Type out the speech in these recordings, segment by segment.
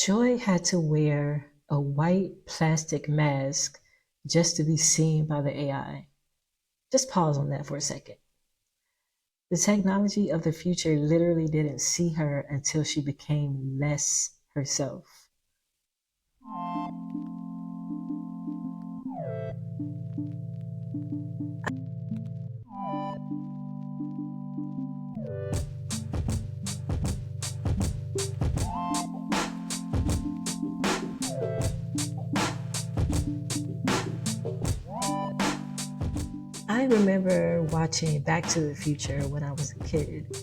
Joy had to wear a white plastic mask just to be seen by the AI. Just pause on that for a second. The technology of the future literally didn't see her until she became less herself. I remember watching Back to the Future when I was a kid,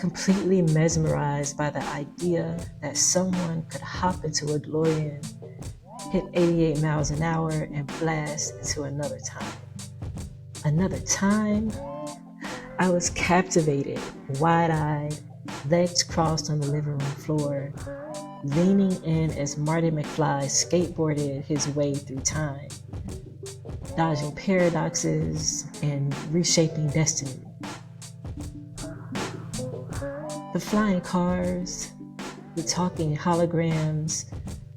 completely mesmerized by the idea that someone could hop into a DeLorean, hit 88 miles an hour, and blast into another time. Another time? I was captivated, wide-eyed, legs crossed on the living room floor, leaning in as Marty McFly skateboarded his way through time, dodging paradoxes and reshaping destiny. The flying cars, the talking holograms,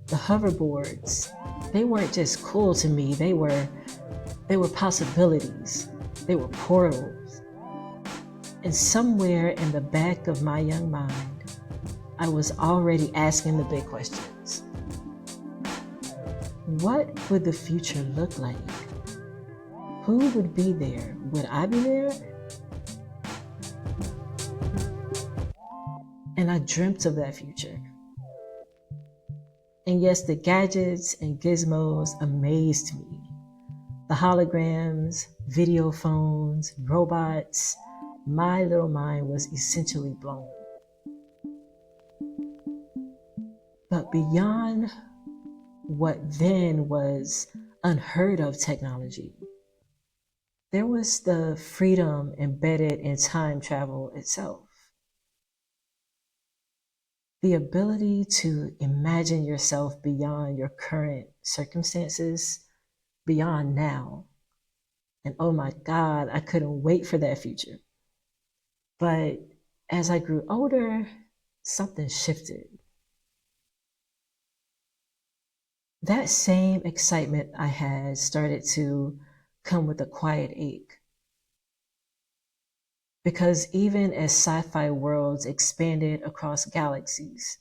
the hoverboards, they weren't just cool to me, they were possibilities. They were portals. And somewhere in the back of my young mind, I was already asking the big questions. What would the future look like? Who would be there? Would I be there? And I dreamt of that future. And yes, the gadgets and gizmos amazed me. The holograms, video phones, robots, my little mind was essentially blown. But beyond what then was unheard of technology, there was the freedom embedded in time travel itself. The ability to imagine yourself beyond your current circumstances, beyond now. And oh my God, I couldn't wait for that future. But as I grew older, something shifted. That same excitement I had started to come with a quiet ache. Because even as sci-fi worlds expanded across galaxies,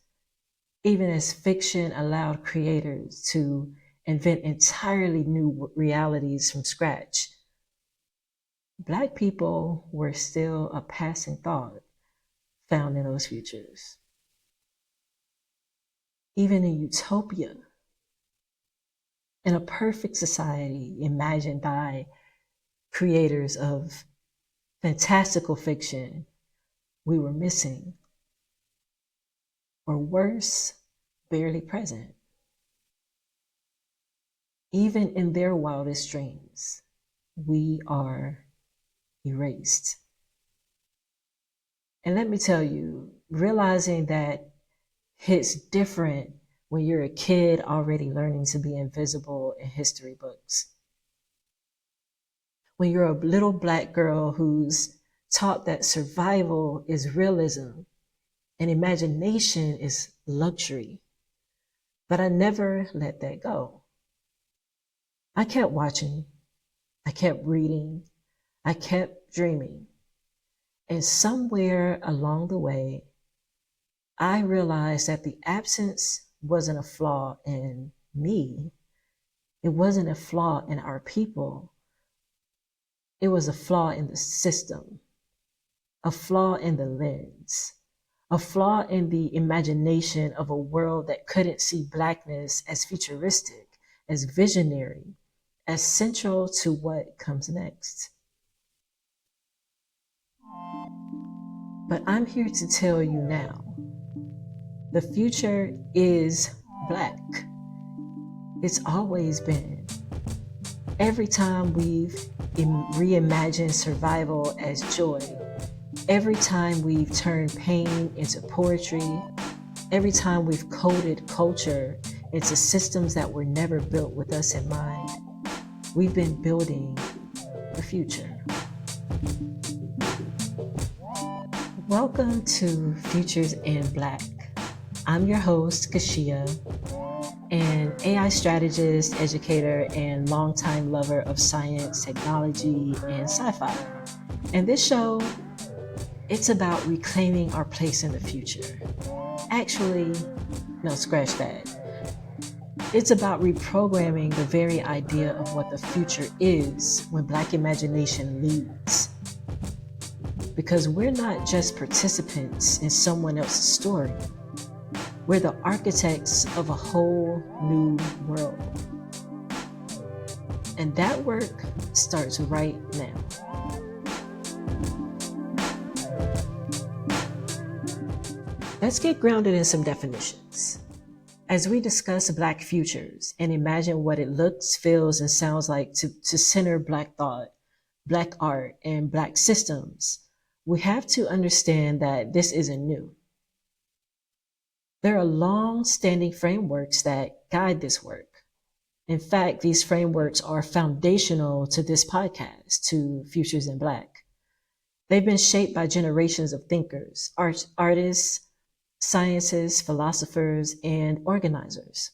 even as fiction allowed creators to invent entirely new realities from scratch, Black people were still a passing thought found in those futures. Even in utopia, in a perfect society imagined by creators of fantastical fiction, we were missing, or worse, barely present. Even in their wildest dreams, we are erased. And let me tell you, realizing that hits different when you're a kid already learning to be invisible in history books. When you're a little Black girl who's taught that survival is realism and imagination is luxury. But I never let that go. I kept watching, I kept reading, I kept dreaming. And somewhere along the way, I realized that the absence wasn't a flaw in me. It wasn't a flaw in our people. It was a flaw in the system, a flaw in the lens, a flaw in the imagination of a world that couldn't see Blackness as futuristic, as visionary, as central to what comes next. But I'm here to tell you now, the future is Black. It's always been. Every time we've reimagined survival as joy, every time we've turned pain into poetry, every time we've coded culture into systems that were never built with us in mind, we've been building the future. Welcome to Futures in Black. I'm your host, Kasheia, an AI strategist, educator, and longtime lover of science, technology, and sci-fi. And this show, it's about reclaiming our place in the future. Actually, no, scratch that. It's about reprogramming the very idea of what the future is when Black imagination leads. Because we're not just participants in someone else's story. We're the architects of a whole new world. And that work starts right now. Let's get grounded in some definitions. As we discuss Black futures and imagine what it looks, feels, and sounds like to center Black thought, Black art, and Black systems, we have to understand that this isn't new. There are long-standing frameworks that guide this work. In fact, these frameworks are foundational to this podcast, to Futures in Black. They've been shaped by generations of thinkers, artists, scientists, philosophers, and organizers.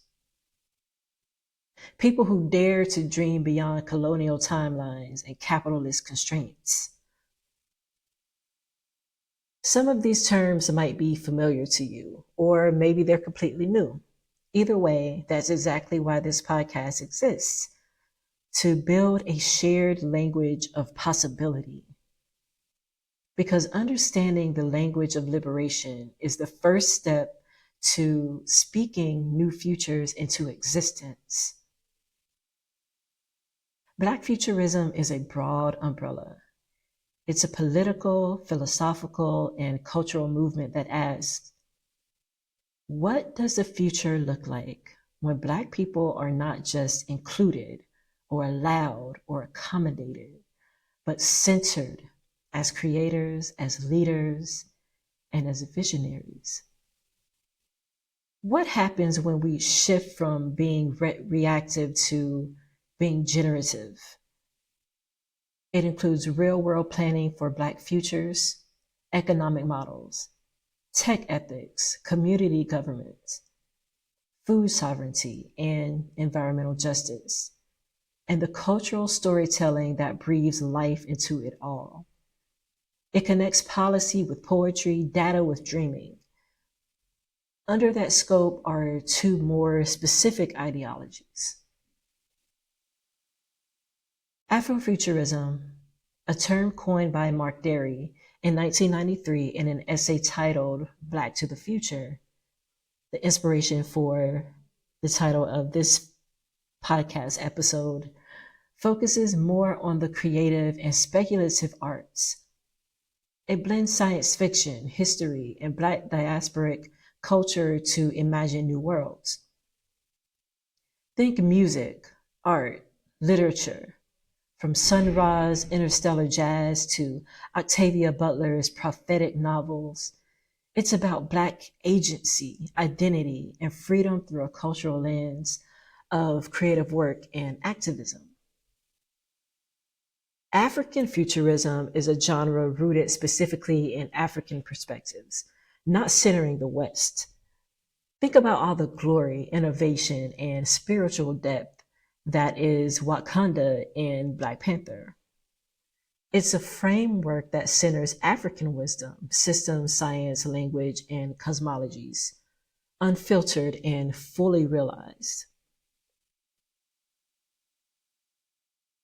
People who dare to dream beyond colonial timelines and capitalist constraints. Some of these terms might be familiar to you, or maybe they're completely new. Either way, that's exactly why this podcast exists, to build a shared language of possibility. Because understanding the language of liberation is the first step to speaking new futures into existence. Black Futurism is a broad umbrella. It's a political, philosophical, and cultural movement that asks, what does the future look like when Black people are not just included or allowed or accommodated, but centered as creators, as leaders, and as visionaries? What happens when we shift from being reactive to being generative? It includes real-world planning for Black futures, economic models, tech ethics, community government, food sovereignty, and environmental justice, and the cultural storytelling that breathes life into it all. It connects policy with poetry, data with dreaming. Under that scope are two more specific ideologies. Afrofuturism, a term coined by Mark Derry in 1993 in an essay titled Black to the Future, the inspiration for the title of this podcast episode, focuses more on the creative and speculative arts. It blends science fiction, history, and Black diasporic culture to imagine new worlds. Think music, art, literature, from Sun Ra's interstellar jazz to Octavia Butler's prophetic novels. It's about Black agency, identity, and freedom through a cultural lens of creative work and activism. Africanfuturism is a genre rooted specifically in African perspectives, not centering the West. Think about all the glory, innovation, and spiritual depth that is Wakanda in Black Panther. It's a framework that centers African wisdom, systems, science, language, and cosmologies, unfiltered and fully realized.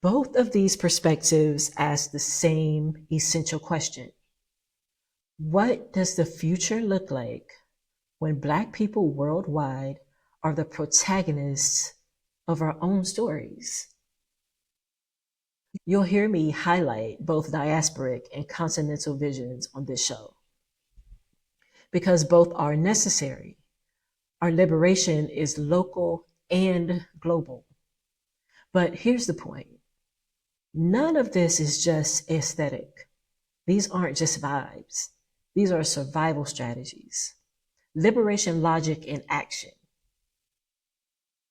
Both of these perspectives ask the same essential question. What does the future look like when Black people worldwide are the protagonists of our own stories? You'll hear me highlight both diasporic and continental visions on this show, because both are necessary. Our liberation is local and global. But here's the point. None of this is just aesthetic. These aren't just vibes. These are survival strategies, liberation logic in action.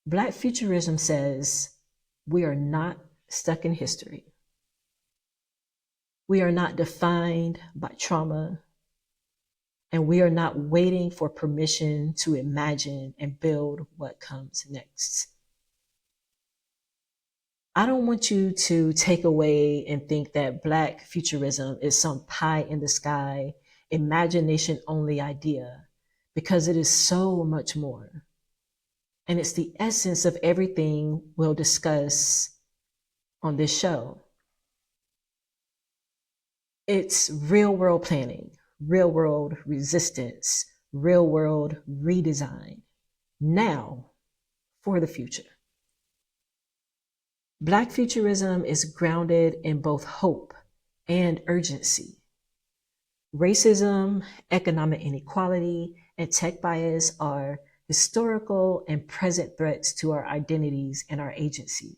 Black Futurism says we are not stuck in history. We are not defined by trauma. And we are not waiting for permission to imagine and build what comes next. I don't want you to take away and think that Black futurism is some pie in the sky, imagination only idea, because it is so much more. And it's the essence of everything we'll discuss on this show. It's real world planning, real world resistance, real world redesign, now for the future. Black futurism is grounded in both hope and urgency. Racism, economic inequality, and tech bias are historical and present threats to our identities and our agency.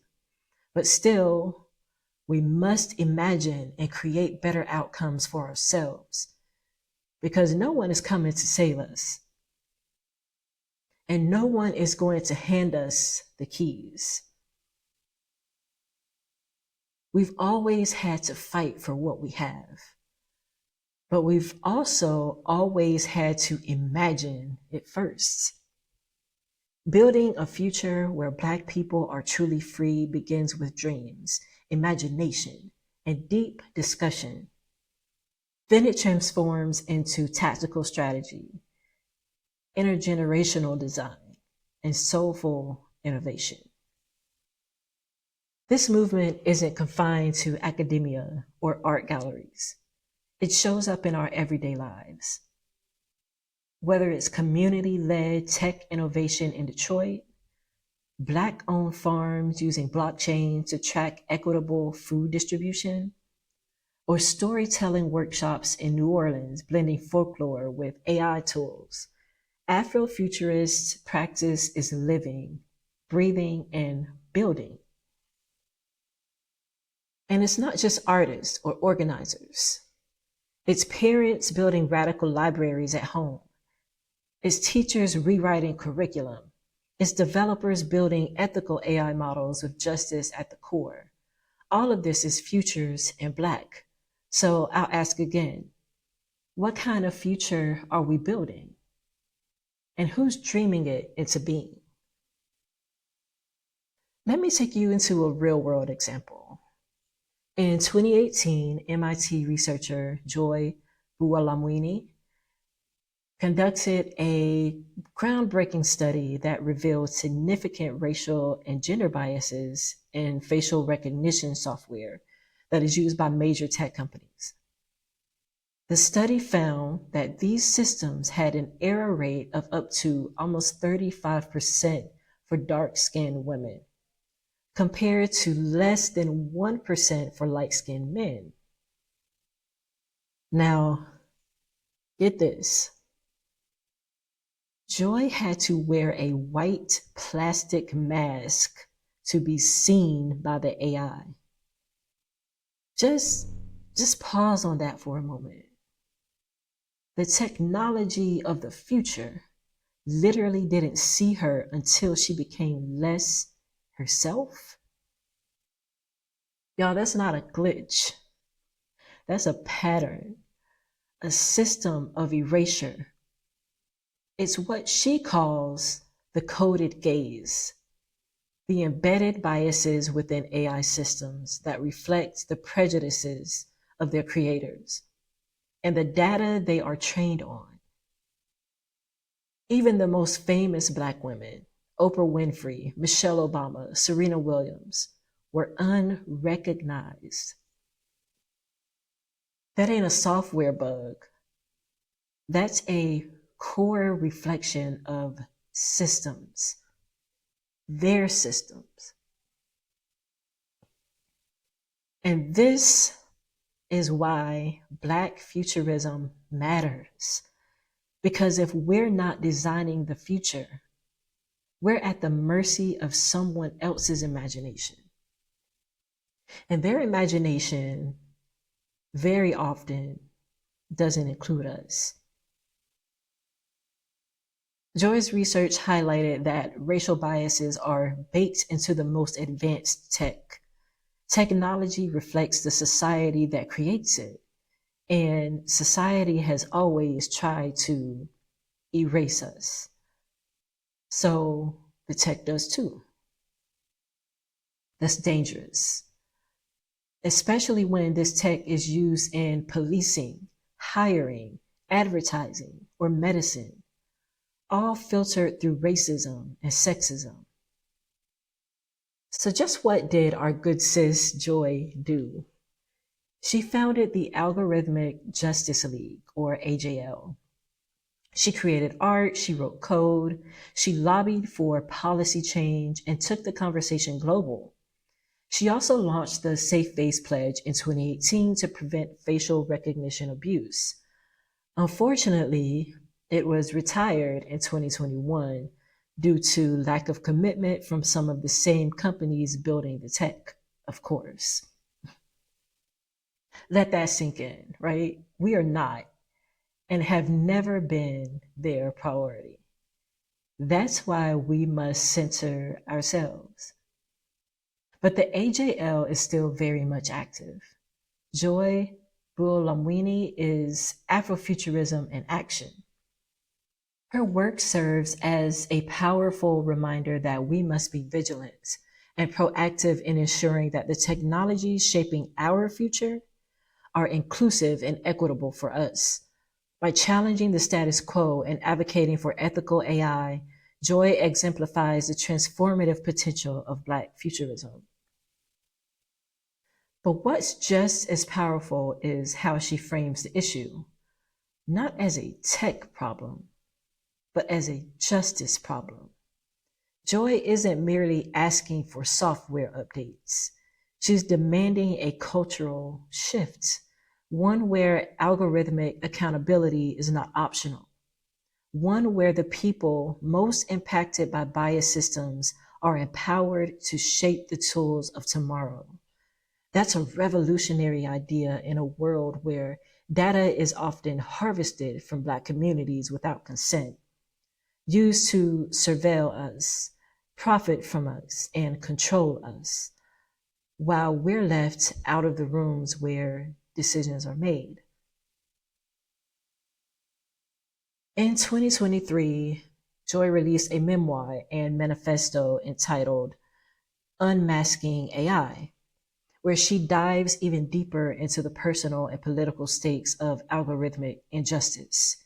But still, we must imagine and create better outcomes for ourselves because no one is coming to save us. And no one is going to hand us the keys. We've always had to fight for what we have, but we've also always had to imagine it first. Building a future where Black people are truly free begins with dreams, imagination, and deep discussion. Then it transforms into tactical strategy, intergenerational design, and soulful innovation. This movement isn't confined to academia or art galleries. It shows up in our everyday lives. Whether it's community-led tech innovation in Detroit, Black-owned farms using blockchain to track equitable food distribution, or storytelling workshops in New Orleans blending folklore with AI tools, Afrofuturist practice is living, breathing, and building. And it's not just artists or organizers. It's parents building radical libraries at home. It's teachers rewriting curriculum. It's developers building ethical AI models with justice at the core. All of this is futures in Black. So I'll ask again, what kind of future are we building? And who's dreaming it into being? Let me take you into a real world example. In 2018, MIT researcher Joy Buolamwini conducted a groundbreaking study that revealed significant racial and gender biases in facial recognition software that is used by major tech companies. The study found that these systems had an error rate of up to almost 35% for dark-skinned women, compared to less than 1% for light-skinned men. Now, get this. Joy had to wear a white plastic mask to be seen by the AI. Just pause on that for a moment. The technology of the future literally didn't see her until she became less herself. Y'all, that's not a glitch. That's a pattern, a system of erasure. It's what she calls the coded gaze, the embedded biases within AI systems that reflect the prejudices of their creators and the data they are trained on. Even the most famous Black women, Oprah Winfrey, Michelle Obama, Serena Williams, were unrecognized. That ain't a software bug. That's a core reflection of systems, their systems. And this is why Black futurism matters. Because if we're not designing the future, we're at the mercy of someone else's imagination. And their imagination very often doesn't include us. Joy's research highlighted that racial biases are baked into the most advanced tech. Technology reflects the society that creates it. And society has always tried to erase us. So the tech does too. That's dangerous, especially when this tech is used in policing, hiring, advertising, or medicine, all filtered through racism and sexism. So, just what did our good sis Joy do? She founded the Algorithmic Justice League, or AJL. She created art, she wrote code, she lobbied for policy change, and took the conversation global. She also launched the Safe Face Pledge in 2018 to prevent facial recognition abuse. Unfortunately, it was retired in 2021 due to lack of commitment from some of the same companies building the tech, of course. Let that sink in, right? We are not and have never been their priority. That's why we must center ourselves. But the AJL is still very much active. Joy Buolamwini is Afrofuturism in action. Her work serves as a powerful reminder that we must be vigilant and proactive in ensuring that the technologies shaping our future are inclusive and equitable for us. By challenging the status quo and advocating for ethical AI, Joy exemplifies the transformative potential of Black futurism. But what's just as powerful is how she frames the issue, not as a tech problem, but as a justice problem. Joy isn't merely asking for software updates. She's demanding a cultural shift, one where algorithmic accountability is not optional, one where the people most impacted by bias systems are empowered to shape the tools of tomorrow. That's a revolutionary idea in a world where data is often harvested from Black communities without consent, used to surveil us, profit from us, and control us, while we're left out of the rooms where decisions are made. In 2023, Joy released a memoir and manifesto entitled Unmasking AI, where she dives even deeper into the personal and political stakes of algorithmic injustice.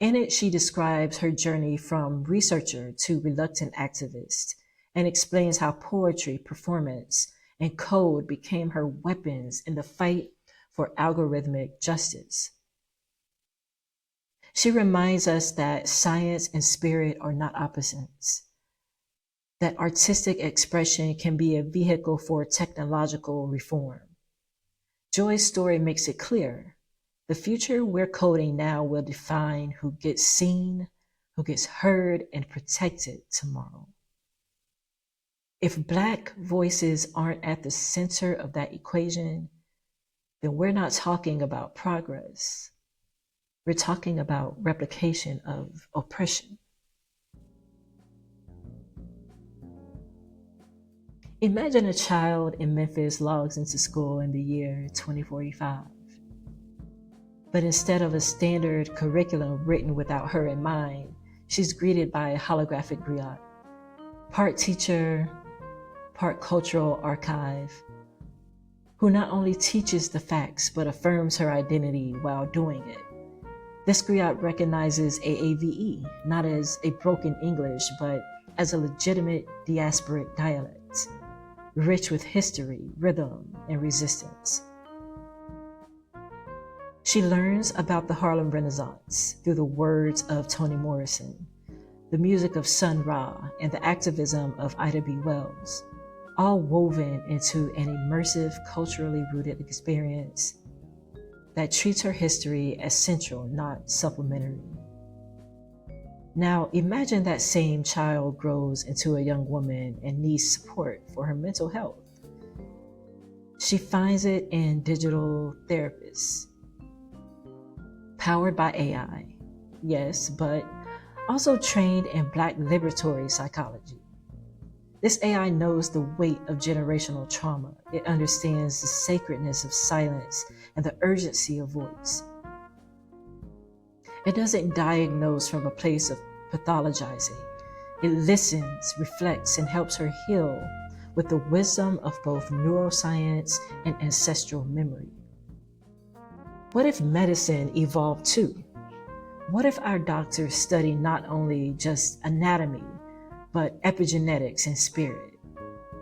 In it, she describes her journey from researcher to reluctant activist and explains how poetry, performance, and code became her weapons in the fight for algorithmic justice. She reminds us that science and spirit are not opposites, that artistic expression can be a vehicle for technological reform. Joy's story makes it clear. The future we're coding now will define who gets seen, who gets heard, and protected tomorrow. If Black voices aren't at the center of that equation, then we're not talking about progress. We're talking about replication of oppression. Imagine a child in Memphis logs into school in the year 2045. But instead of a standard curriculum written without her in mind, she's greeted by a holographic griot. Part teacher, part cultural archive, who not only teaches the facts but affirms her identity while doing it. This griot recognizes AAVE not as a broken English, but as a legitimate diasporic dialect, rich with history, rhythm, and resistance. She learns about the Harlem Renaissance through the words of Toni Morrison, the music of Sun Ra, and the activism of Ida B. Wells, all woven into an immersive, culturally rooted experience that treats her history as central, not supplementary. Now, imagine that same child grows into a young woman and needs support for her mental health. She finds it in digital therapists, powered by AI, yes, but also trained in Black liberatory psychology. This AI knows the weight of generational trauma. It understands the sacredness of silence and the urgency of voice. It doesn't diagnose from a place of pathologizing. It listens, reflects, and helps her heal with the wisdom of both neuroscience and ancestral memory. What if medicine evolved too? What if our doctors study not only just anatomy, but epigenetics and spirit,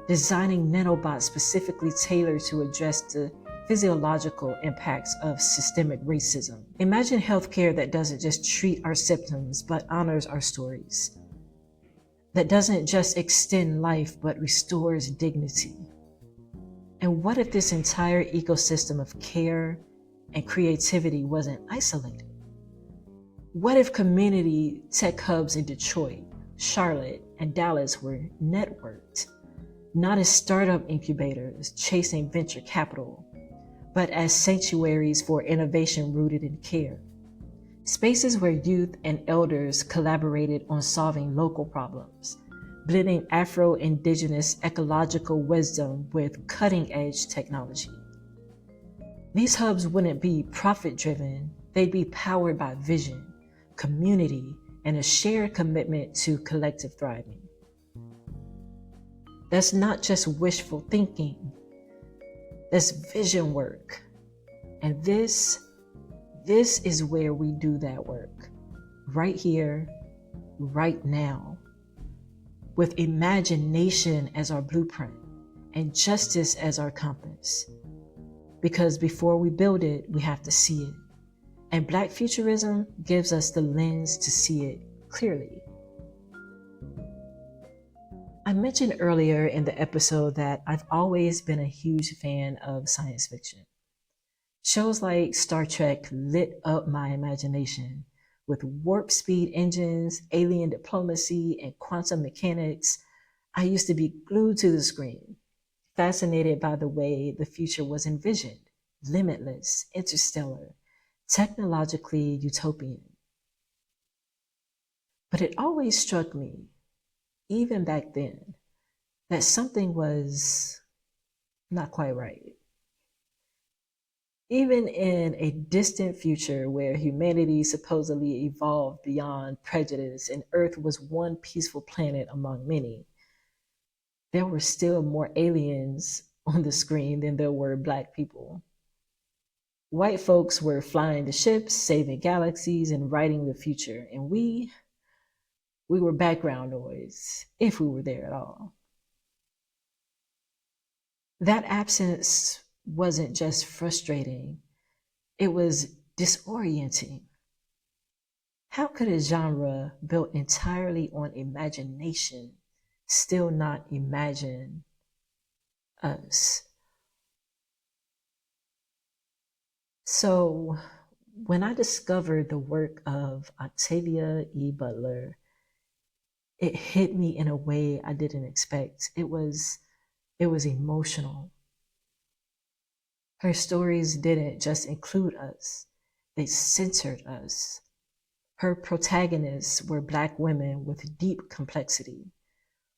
designing nanobots specifically tailored to address the physiological impacts of systemic racism? Imagine healthcare that doesn't just treat our symptoms, but honors our stories, that doesn't just extend life, but restores dignity. And what if this entire ecosystem of care and creativity wasn't isolated? What if community tech hubs in Detroit, Charlotte, and Dallas were networked, not as startup incubators chasing venture capital, but as sanctuaries for innovation rooted in care? Spaces where youth and elders collaborated on solving local problems, blending Afro-Indigenous ecological wisdom with cutting-edge technology. These hubs wouldn't be profit-driven, they'd be powered by vision, community, and a shared commitment to collective thriving. That's not just wishful thinking, that's vision work. And this is where we do that work, right here, right now, with imagination as our blueprint and justice as our compass. Because before we build it, we have to see it. And Black Futurism gives us the lens to see it clearly. I mentioned earlier in the episode that I've always been a huge fan of science fiction. Shows like Star Trek lit up my imagination with warp speed engines, alien diplomacy, and quantum mechanics. I used to be glued to the screen, fascinated by the way the future was envisioned, limitless, interstellar, technologically utopian. But it always struck me, even back then, that something was not quite right. Even in a distant future where humanity supposedly evolved beyond prejudice and Earth was one peaceful planet among many, there were still more aliens on the screen than there were Black people. White folks were flying the ships, saving galaxies, and writing the future, and we were background noise, if we were there at all. That absence wasn't just frustrating, it was disorienting. How could a genre built entirely on imagination still not imagine us? So when I discovered the work of Octavia E. Butler, it hit me in a way I didn't expect. It was emotional. Her stories didn't just include us, they centered us. Her protagonists were Black women with deep complexity.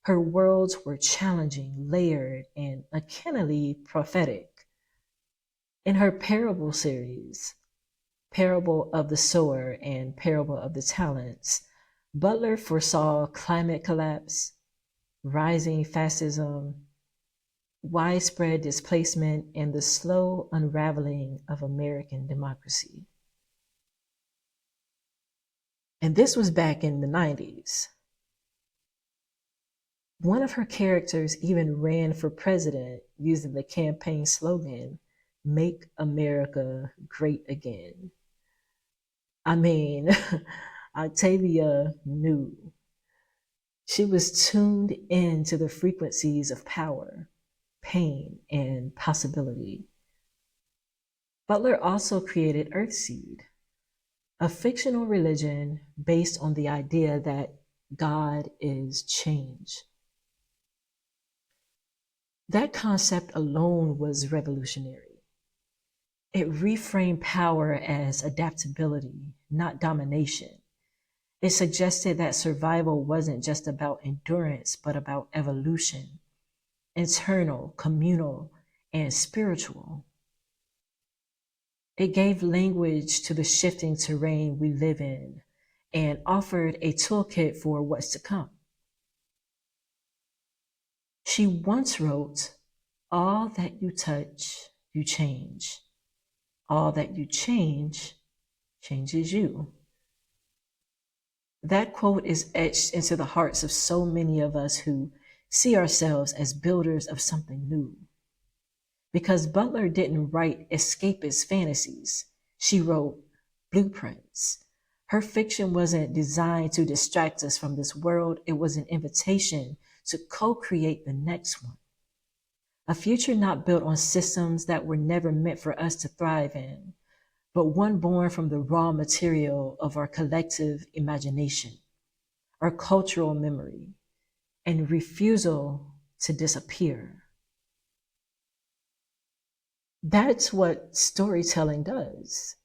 Her worlds were challenging, layered, and uncannily prophetic. In her parable series, Parable of the Sower and Parable of the Talents, Butler foresaw climate collapse, rising fascism, widespread displacement, and the slow unraveling of American democracy. And this was back in the 90s. One of her characters even ran for president using the campaign slogan, "Make America Great Again." I mean, Octavia knew. She was tuned into the frequencies of power, pain, and possibility. Butler also created Earthseed, a fictional religion based on the idea that God is change. That concept alone was revolutionary. It reframed power as adaptability, not domination, It suggested that survival wasn't just about endurance, but about evolution, internal, communal, and spiritual. It gave language to the shifting terrain we live in and offered a toolkit for what's to come. She once wrote, "All that you touch, you change. All that you change, changes you." That quote is etched into the hearts of so many of us who see ourselves as builders of something new. Because Butler didn't write escapist fantasies, she wrote blueprints. Her fiction wasn't designed to distract us from this world, it was an invitation to co create the next one. A future not built on systems that were never meant for us to thrive in, but one born from the raw material of our collective imagination, our cultural memory, and refusal to disappear. That's what storytelling does.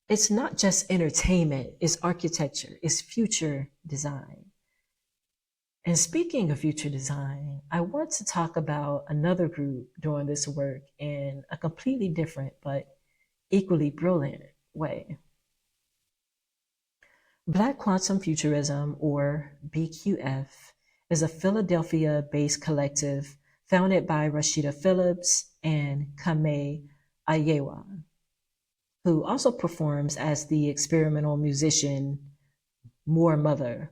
It's not just entertainment, it's architecture, it's future design. And speaking of future design, I want to talk about another group doing this work in a completely different but equally brilliant way. Black Quantum Futurism, or BQF, is a Philadelphia based collective founded by Rashida Phillips and Kame Ayewa, who also performs as the experimental musician Moor Mother.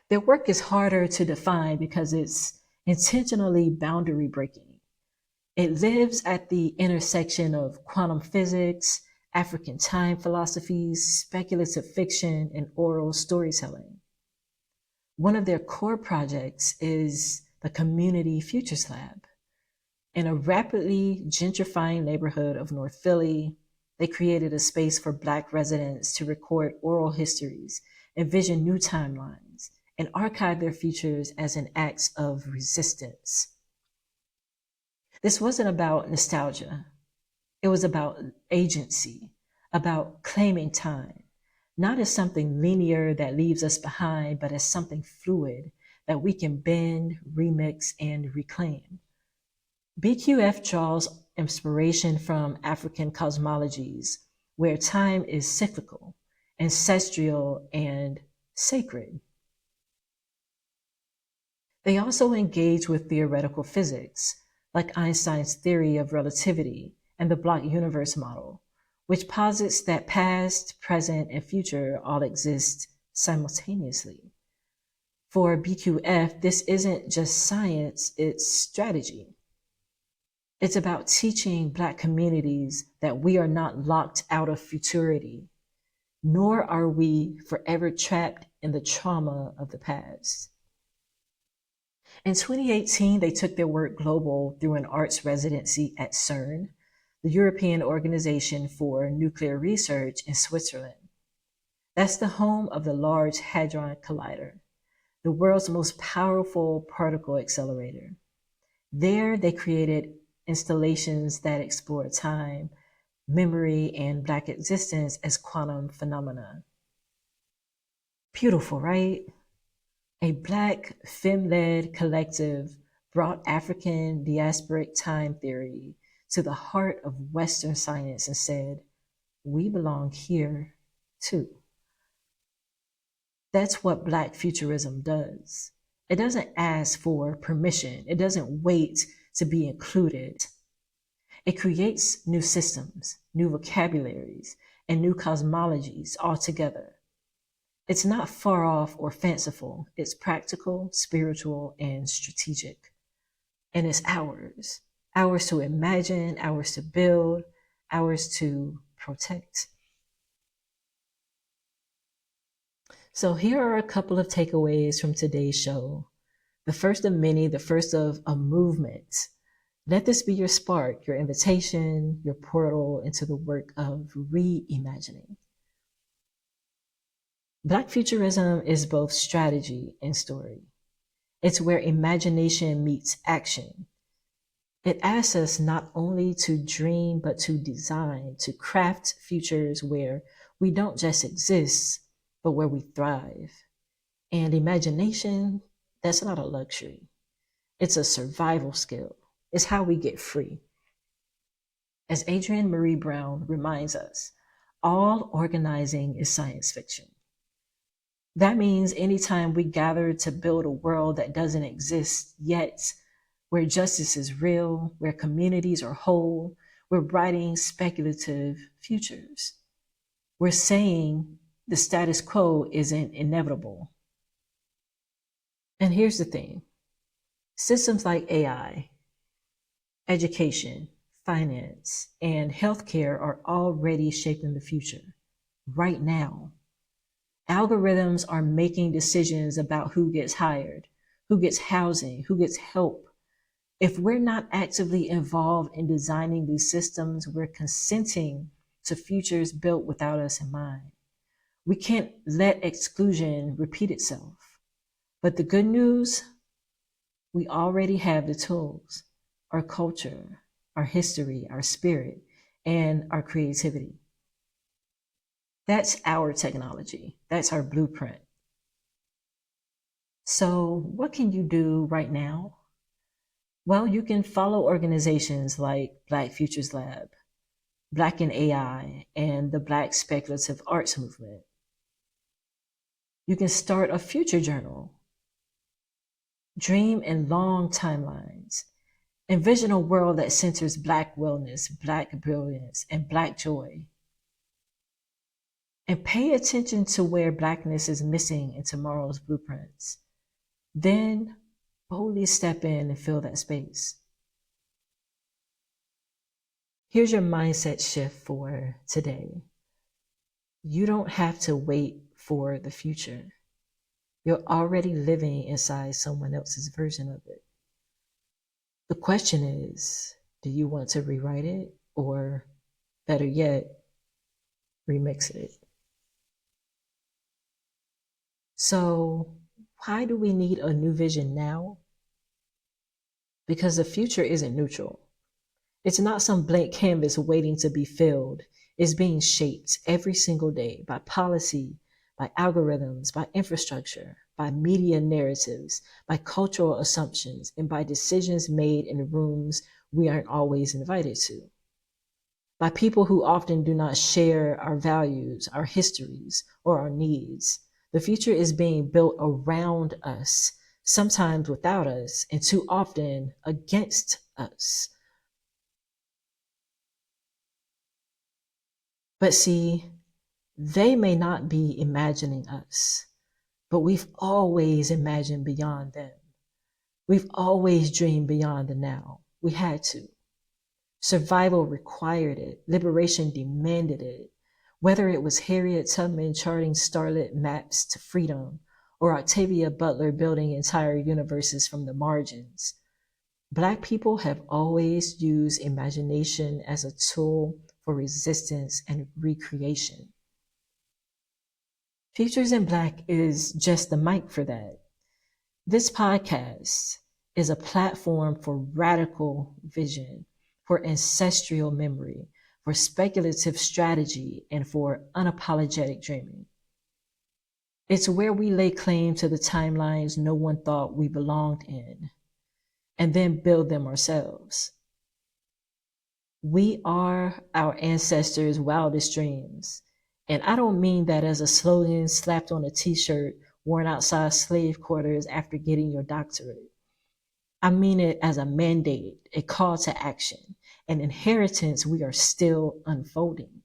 Their work is harder to define because it's intentionally boundary breaking. It lives at the intersection of quantum physics, African time philosophies, speculative fiction, and oral storytelling. One of their core projects is the Community Futures Lab. In a rapidly gentrifying neighborhood of North Philly, they created a space for Black residents to record oral histories, envision new timelines, and archive their futures as an act of resistance. This wasn't about nostalgia. It was about agency, about claiming time, not as something linear that leaves us behind, but as something fluid that we can bend, remix, and reclaim. BQF draws inspiration from African cosmologies, where time is cyclical, ancestral, and sacred. They also engage with theoretical physics, like Einstein's theory of relativity and the block universe model, which posits that past, present, and future all exist simultaneously. For BQF, this isn't just science, it's strategy. It's about teaching Black communities that we are not locked out of futurity, nor are we forever trapped in the trauma of the past. In 2018, they took their work global through an arts residency at CERN, the European Organization for Nuclear Research in Switzerland. That's the home of the Large Hadron Collider, the world's most powerful particle accelerator. There, they created installations that explore time, memory, and Black existence as quantum phenomena. Beautiful, right? A Black, femme-led collective brought African diasporic time theory to the heart of Western science and said, we belong here too. That's what Black futurism does. It doesn't ask for permission. It doesn't wait to be included. It creates new systems, new vocabularies, and new cosmologies altogether. It's not far off or fanciful. It's practical, spiritual, and strategic. And it's ours. Ours to imagine, ours to build, ours to protect. So here are a couple of takeaways from today's show. The first of many, the first of a movement. Let this be your spark, your invitation, your portal into the work of reimagining. Black futurism is both strategy and story. It's where imagination meets action. It asks us not only to dream, but to design, to craft futures where we don't just exist, but where we thrive. And imagination, that's not a luxury. It's a survival skill. It's how we get free. As Adrienne Marie Brown reminds us, all organizing is science fiction. That means anytime we gather to build a world that doesn't exist yet, where justice is real, where communities are whole, we're writing speculative futures. We're saying the status quo isn't inevitable. And here's the thing. Systems like AI, education, finance, and healthcare are already shaping the future right now. Algorithms are making decisions about who gets hired, who gets housing, who gets help. If we're not actively involved in designing these systems, we're consenting to futures built without us in mind. We can't let exclusion repeat itself. But the good news, we already have the tools, our culture, our history, our spirit, and our creativity. That's our technology. That's our blueprint. So what can you do right now? Well, you can follow organizations like Black Futures Lab, Black in AI, and the Black Speculative Arts Movement. You can start a future journal. Dream in long timelines. Envision a world that centers Black wellness, Black brilliance, and Black joy. And pay attention to where Blackness is missing in tomorrow's blueprints. Then boldly step in and fill that space. Here's your mindset shift for today. You don't have to wait for the future. You're already living inside someone else's version of it. The question is, do you want to rewrite it, or better yet, remix it? So why do we need a new vision now? Because the future isn't neutral. It's not some blank canvas waiting to be filled. It's being shaped every single day by policy, by algorithms, by infrastructure, by media narratives, by cultural assumptions, and by decisions made in rooms we aren't always invited to. By people who often do not share our values, our histories, or our needs. The future is being built around us, sometimes without us, and too often against us. But see, they may not be imagining us, but we've always imagined beyond them. We've always dreamed beyond the now. We had to. Survival required it. Liberation demanded it. Whether it was Harriet Tubman charting starlit maps to freedom, or Octavia Butler building entire universes from the margins, Black people have always used imagination as a tool for resistance and recreation. Futures in Black is just the mic for that. This podcast is a platform for radical vision, for ancestral memory, for speculative strategy, and for unapologetic dreaming. It's where we lay claim to the timelines no one thought we belonged in, and then build them ourselves. We are our ancestors' wildest dreams. And I don't mean that as a slogan slapped on a t-shirt worn outside slave quarters after getting your doctorate. I mean it as a mandate, a call to action, an inheritance we are still unfolding.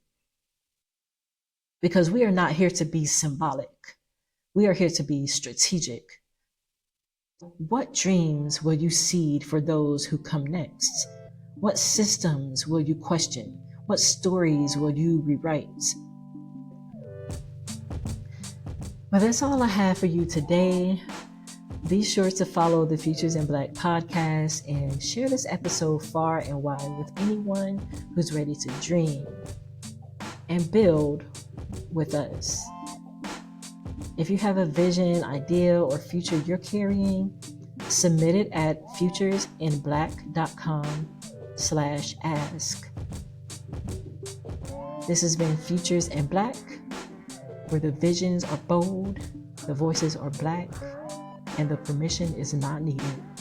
Because we are not here to be symbolic. We are here to be strategic. What dreams will you seed for those who come next? What systems will you question? What stories will you rewrite? Well, that's all I have for you today. Be sure to follow the Futures in Black podcast and share this episode far and wide with anyone who's ready to dream and build with us. If you have a vision, idea, or future you're carrying, submit it at futuresinblack.com/ask. This has been Futures in Black. where the visions are bold, the voices are black, and the permission is not needed.